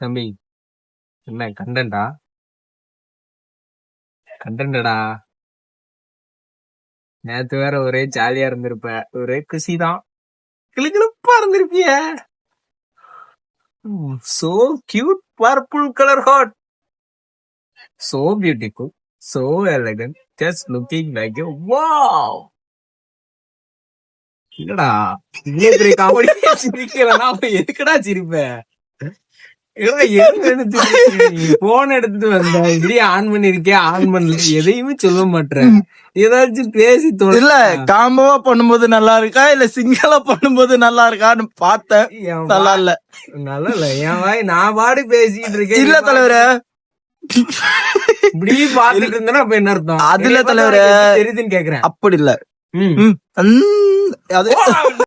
தம்பி, என்ன கண்டென்ட்டா? கண்டென்ட்டடா. நேத்து வேற ஒரே ஜாலியா இருந்திருப்ப. ஒரே குஷிதான். கிளுகிளுப்பா இருந்திருப்பிய. So cute purple color heart. So beautiful. So elegant. Just looking like a wow. இல்லடா, இவ்வளவு பெரிய காமெடி சிரிக்கலன்னா அப்ப எதுக்குடா சிரிப்ப? போன் எடுத்துட்டு வந்த இப்படி ஆன் பண்ணிருக்கேன், ஆன் பண்ணல, எதையுமே சொல்ல மாட்டேன். ஏதாச்சும் பேசி இல்ல காம்போவா பண்ணும்போது நல்லா இருக்கா இல்ல சிங்கிளா பண்ணும்போது நல்லா இருக்கான்னு பார்த்தேன். நல்லா இல்ல, நல்லா இல்ல. என் வாய் நான் பாடு பேசிட்டு இருக்கேன். இல்ல தலைவரே, இப்படி பாத்துட்டு இருந்தேன்னா அப்ப என்ன அர்த்தம்? அதுல தலைவரே தெரியுதுன்னு கேக்குறேன். அப்படி இல்ல. அது